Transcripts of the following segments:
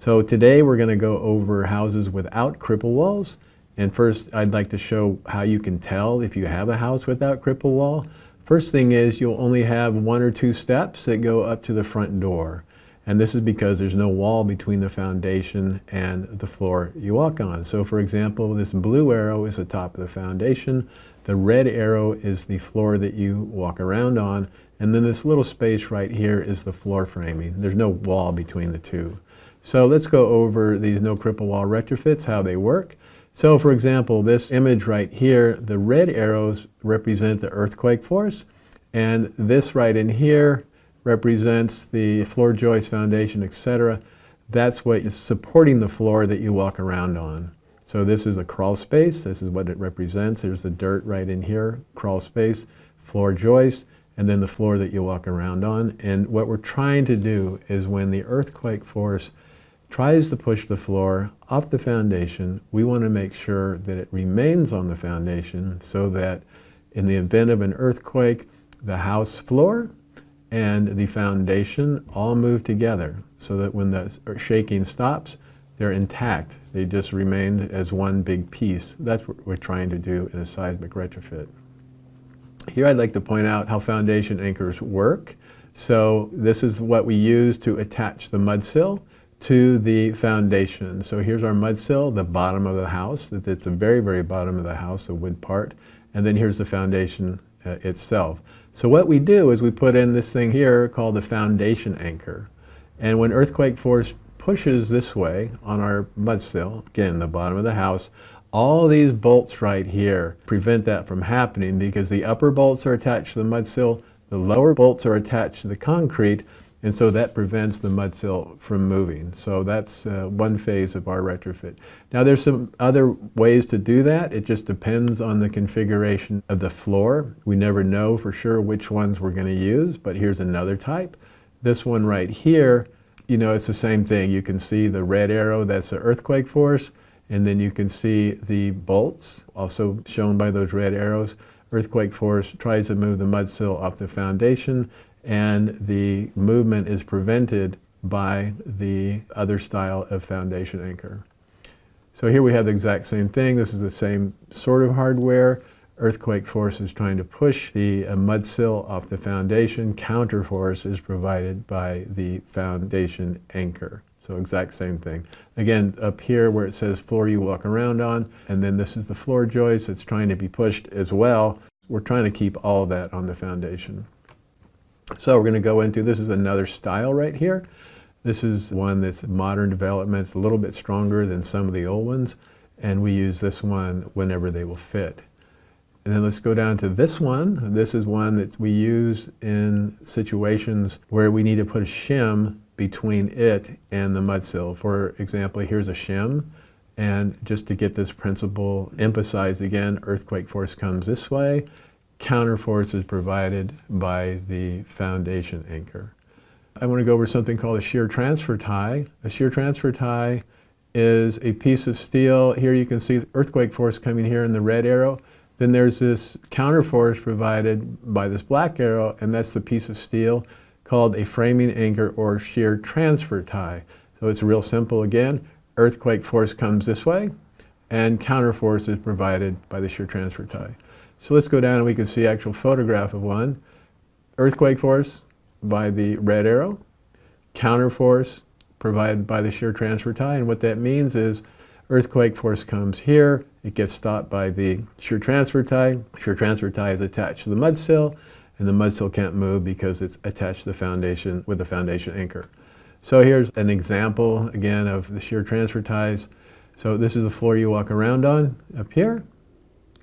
So today we're going to go over houses without cripple walls. And first I'd like to show how you can tell if you have a house without cripple wall. First thing is you'll only have 1 or 2 steps that go up to the front door. And this is because there's no wall between the foundation and the floor you walk on. So for example, this blue arrow is the top of the foundation. The red arrow is the floor that you walk around on. And then this little space right here is the floor framing. There's no wall between the two. So let's go over these no cripple wall retrofits, how they work. So for example, this image right here, the red arrows represent the earthquake force, and this right in here represents the floor joist, foundation, etc. That's what is supporting the floor that you walk around on. So this is a crawl space, this is what it represents. There's the dirt right in here, crawl space, floor joist, and then the floor that you walk around on. And what we're trying to do is when the earthquake force tries to push the floor off the foundation, we want to make sure that it remains on the foundation so that in the event of an earthquake, the house floor and the foundation all move together so that when the shaking stops, they're intact. They just remain as one big piece. That's what we're trying to do in a seismic retrofit. Here I'd like to point out how foundation anchors work. So this is what we use to attach the mud sill to the foundation. So here's our mud sill, the bottom of the house. It's the very, very bottom of the house, the wood part. And then here's the foundation itself. So what we do is we put in this thing here called the foundation anchor. And when earthquake force pushes this way on our mud sill, again, the bottom of the house, all these bolts right here prevent that from happening because the upper bolts are attached to the mud sill, the lower bolts are attached to the concrete, and so that prevents the mud sill from moving. So that's one phase of our retrofit. Now there's some other ways to do that. It just depends on the configuration of the floor. We never know for sure which ones we're going to use, but here's another type. This one right here, you know, it's the same thing. You can see the red arrow, that's the earthquake force, and then you can see the bolts, also shown by those red arrows. Earthquake force tries to move the mud sill off the foundation, and the movement is prevented by the other style of foundation anchor. So here we have the exact same thing. This is the same sort of hardware. Earthquake force is trying to push the mud sill off the foundation. Counter force is provided by the foundation anchor. So exact same thing. Again, up here where it says floor you walk around on, and then this is the floor joist. It's trying to be pushed as well. We're trying to keep all of that on the foundation. So we're going to go into, this is another style right here. This is one that's modern development. It's a little bit stronger than some of the old ones, and we use this one whenever they will fit. And then let's go down to this one. This is one that we use in situations where we need to put a shim between it and the mud sill. For example, here's a shim, and just to get this principle emphasized again, earthquake force comes this way. Counter force is provided by the foundation anchor. I want to go over something called a shear transfer tie. A shear transfer tie is a piece of steel. Here you can see the earthquake force coming here in the red arrow. Then there's this counter force provided by this black arrow, and that's the piece of steel called a framing anchor or shear transfer tie. So it's real simple again. Earthquake force comes this way, and counter force is provided by the shear transfer tie. So let's go down and we can see actual photograph of one. Earthquake force by the red arrow, counter force provided by the shear transfer tie, and what that means is earthquake force comes here, it gets stopped by the shear transfer tie. Shear transfer tie is attached to the mud sill, and the mud sill can't move because it's attached to the foundation with the foundation anchor. So here's an example again of the shear transfer ties. So this is the floor you walk around on up here,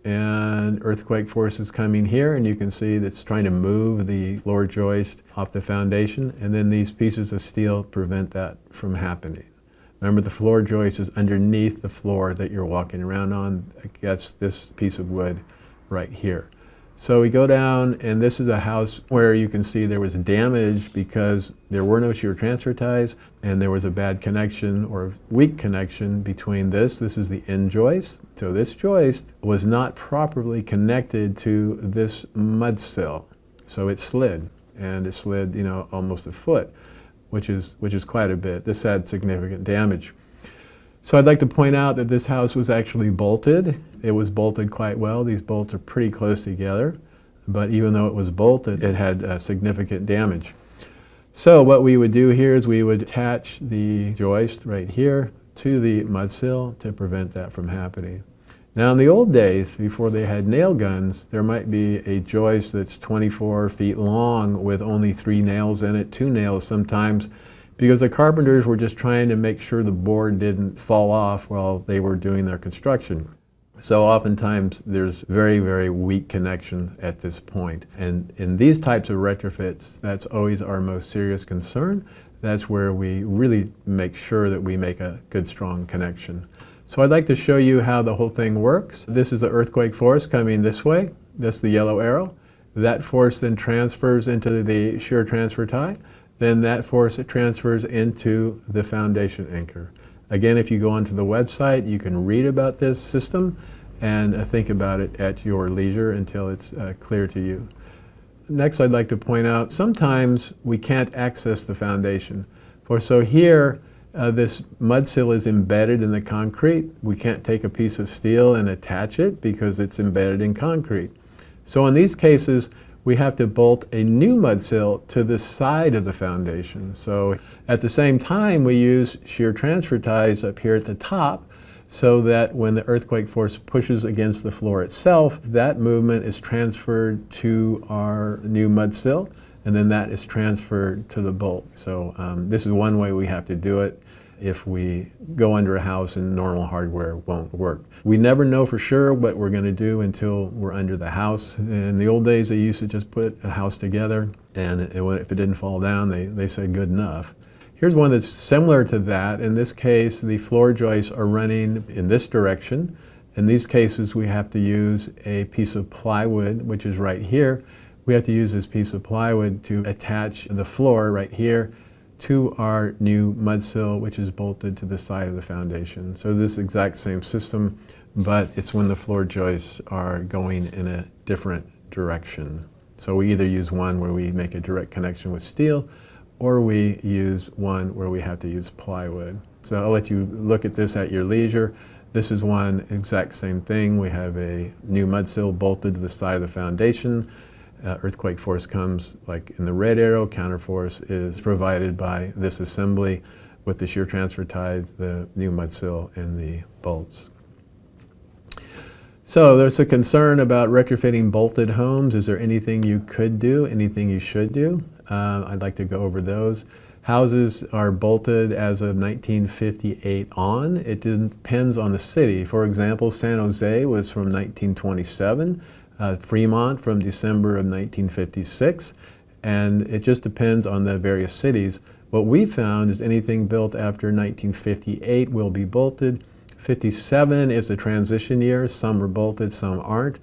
and earthquake force is coming here, and you can see that's trying to move the floor joist off the foundation, and then these pieces of steel prevent that from happening. Remember, the floor joist is underneath the floor that you're walking around on. That's this piece of wood right here. So we go down, and this is a house where you can see there was damage because there were no shear transfer ties, and there was a bad connection or weak connection between this. This is the end joist. So this joist was not properly connected to this mud sill. So it slid, and it slid, you know, almost a foot. which is quite a bit. This had significant damage. So I'd like to point out that this house was actually bolted. It was bolted quite well. These bolts are pretty close together, but even though it was bolted, it had significant damage. So what we would do here is we would attach the joist right here to the mud sill to prevent that from happening. Now in the old days, before they had nail guns, there might be a joist that's 24 feet long with only 3 nails in it, 2 nails sometimes, because the carpenters were just trying to make sure the board didn't fall off while they were doing their construction. So oftentimes there's very, very weak connection at this point. And in these types of retrofits, that's always our most serious concern. That's where we really make sure that we make a good, strong connection. So I'd like to show you how the whole thing works. This is the earthquake force coming this way. That's the yellow arrow. That force then transfers into the shear transfer tie. Then that force transfers into the foundation anchor. Again, if you go onto the website, you can read about this system and think about it at your leisure until it's clear to you. Next, I'd like to point out, sometimes we can't access the foundation. So here, this mud sill is embedded in the concrete. We can't take a piece of steel and attach it because it's embedded in concrete. So in these cases, we have to bolt a new mud sill to the side of the foundation. So at the same time, we use shear transfer ties up here at the top so that when the earthquake force pushes against the floor itself, that movement is transferred to our new mud sill, and then that is transferred to the bolt. So this is one way we have to do it if we go under a house and normal hardware won't work. We never know for sure what we're going to do until we're under the house. In the old days, they used to just put a house together, and if it didn't fall down, they said good enough. Here's one that's similar to that. In this case, the floor joists are running in this direction. In these cases, we have to use a piece of plywood, which is right here. We have to use this piece of plywood to attach the floor right here to our new mud sill, which is bolted to the side of the foundation. So this exact same system, but it's when the floor joists are going in a different direction. So we either use one where we make a direct connection with steel, or we use one where we have to use plywood. So I'll let you look at this at your leisure. This is one exact same thing. We have a new mud sill bolted to the side of the foundation. Earthquake force comes like in the red arrow. Counterforce is provided by this assembly with the shear transfer ties, the new mud sill, and the bolts. So there's a concern about retrofitting bolted homes. Is there anything you could do, anything you should do? I'd like to go over those. Houses are bolted as of 1958 on. It depends on the city. For example, San Jose was from 1927. Fremont from December of 1956, and it just depends on the various cities. What we found is anything built after 1958 will be bolted. 57 is a transition year. Some are bolted, some aren't.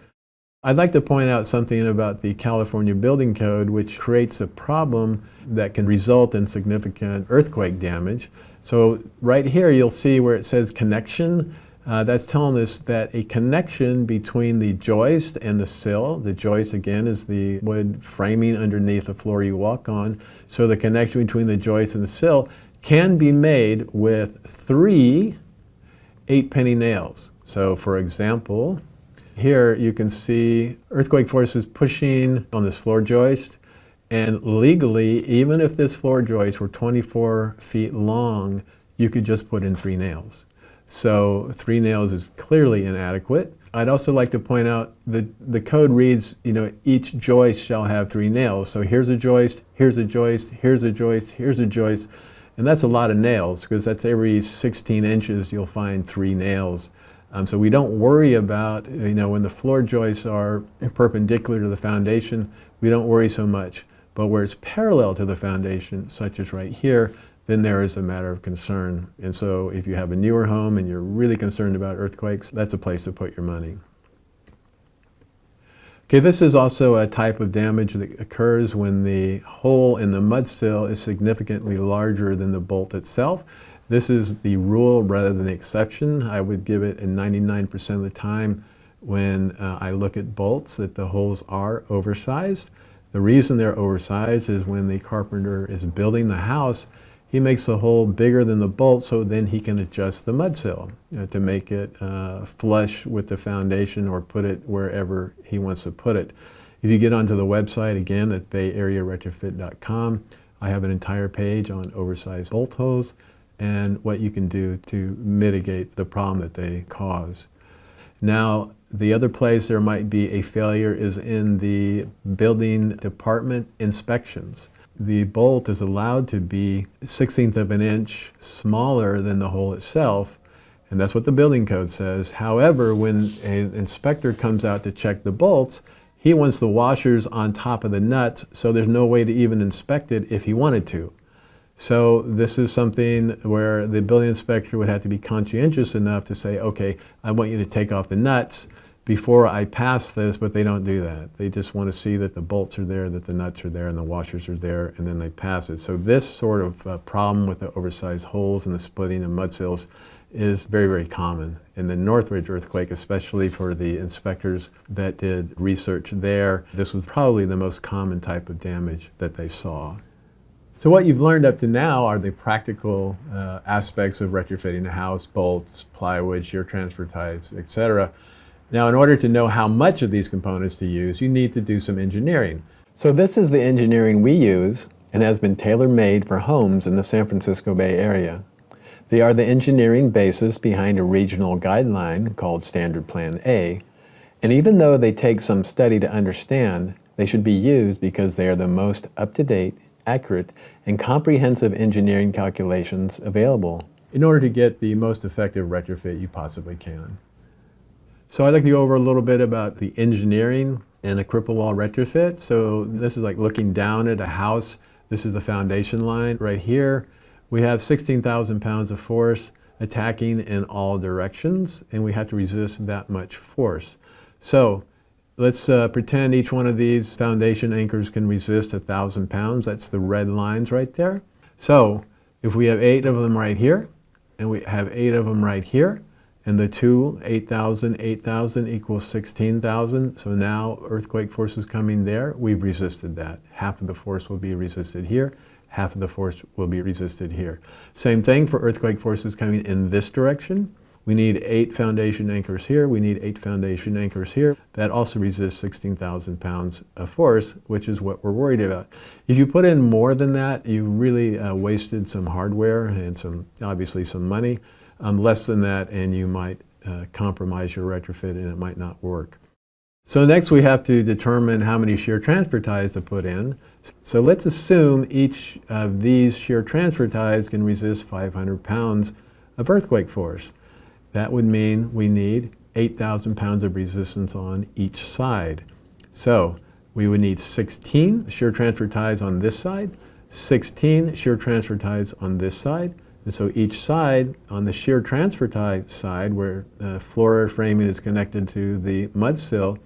I'd like to point out something about the California Building Code, which creates a problem that can result in significant earthquake damage. So right here you'll see where it says connection. That's telling us that a connection between the joist and the sill, the joist again is the wood framing underneath the floor you walk on, so the connection between the joist and the sill can be made with 3 8-penny nails. So for example, here you can see earthquake forces pushing on this floor joist, and legally, even if this floor joist were 24 feet long, you could just put in 3 nails. So 3 nails is clearly inadequate. I'd also like to point out that the code reads, each joist shall have 3 nails. So here's a joist, here's a joist, here's a joist, here's a joist. And that's a lot of nails, because that's every 16 inches you'll find 3 nails. So we don't worry about, when the floor joists are perpendicular to the foundation, we don't worry so much. But where it's parallel to the foundation, such as right here, then there is a matter of concern. And so if you have a newer home and you're really concerned about earthquakes, that's a place to put your money. Okay, this is also a type of damage that occurs when the hole in the mud sill is significantly larger than the bolt itself. This is the rule rather than the exception. I would give it a 99% of the time when I look at bolts that the holes are oversized. The reason they're oversized is when the carpenter is building the house, he makes the hole bigger than the bolt so then he can adjust the mud sill to make it flush with the foundation or put it wherever he wants to put it. If you get onto the website, again, at bayarearetrofit.com, I have an entire page on oversized bolt holes and what you can do to mitigate the problem that they cause. Now, the other place there might be a failure is in the building department inspections. The bolt is allowed to be 1/16 of an inch smaller than the hole itself, and that's what the building code says. However, when an inspector comes out to check the bolts, he wants the washers on top of the nuts, so there's no way to even inspect it if he wanted to. So this is something where the building inspector would have to be conscientious enough to say, okay, I want you to take off the nuts before I pass this, but they don't do that. They just want to see that the bolts are there, that the nuts are there, and the washers are there, and then they pass it. So this sort of problem with the oversized holes and the splitting of mud sills is very, very common in the Northridge earthquake, especially for the inspectors that did research there. This was probably the most common type of damage that they saw. So what you've learned up to now are the practical aspects of retrofitting a house: bolts, plywood, shear transfer ties, etc. Now, in order to know how much of these components to use, you need to do some engineering. So this is the engineering we use and has been tailor-made for homes in the San Francisco Bay Area. They are the engineering basis behind a regional guideline called Standard Plan A, and even though they take some study to understand, they should be used because they are the most up-to-date, accurate, and comprehensive engineering calculations available in order to get the most effective retrofit you possibly can. So I'd like to go over a little bit about the engineering in a cripple wall retrofit. So this is like looking down at a house. This is the foundation line right here. We have 16,000 pounds of force attacking in all directions, and we have to resist that much force. So let's pretend each one of these foundation anchors can resist 1,000 pounds. That's the red lines right there. So if we have 8 of them right here, and we have 8 of them right here, and the two, 8,000, 8,000 equals 16,000. So now earthquake force is coming there. We've resisted that. Half of the force will be resisted here. Half of the force will be resisted here. Same thing for earthquake forces coming in this direction. We need 8 foundation anchors here. We need 8 foundation anchors here. That also resists 16,000 pounds of force, which is what we're worried about. If you put in more than that, you really wasted some hardware and obviously some money. Less than that, and you might compromise your retrofit and it might not work. So next we have to determine how many shear transfer ties to put in. So let's assume each of these shear transfer ties can resist 500 pounds of earthquake force. That would mean we need 8,000 pounds of resistance on each side. So we would need 16 shear transfer ties on this side, 16 shear transfer ties on this side. And so each side, on the shear transfer tie side, where the floor framing is connected to the mud sill,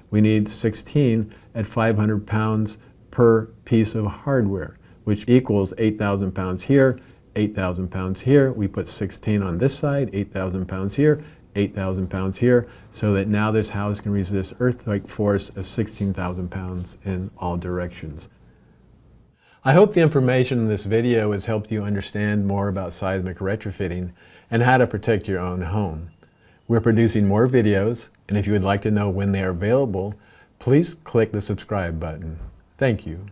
we need 16 at 500 pounds per piece of hardware, which equals 8,000 pounds here, 8,000 pounds here. We put 16 on this side, 8,000 pounds here, 8,000 pounds here, so that now this house can resist earthquake force of 16,000 pounds in all directions. I hope the information in this video has helped you understand more about seismic retrofitting and how to protect your own home. We're producing more videos, and if you would like to know when they are available, please click the subscribe button. Thank you.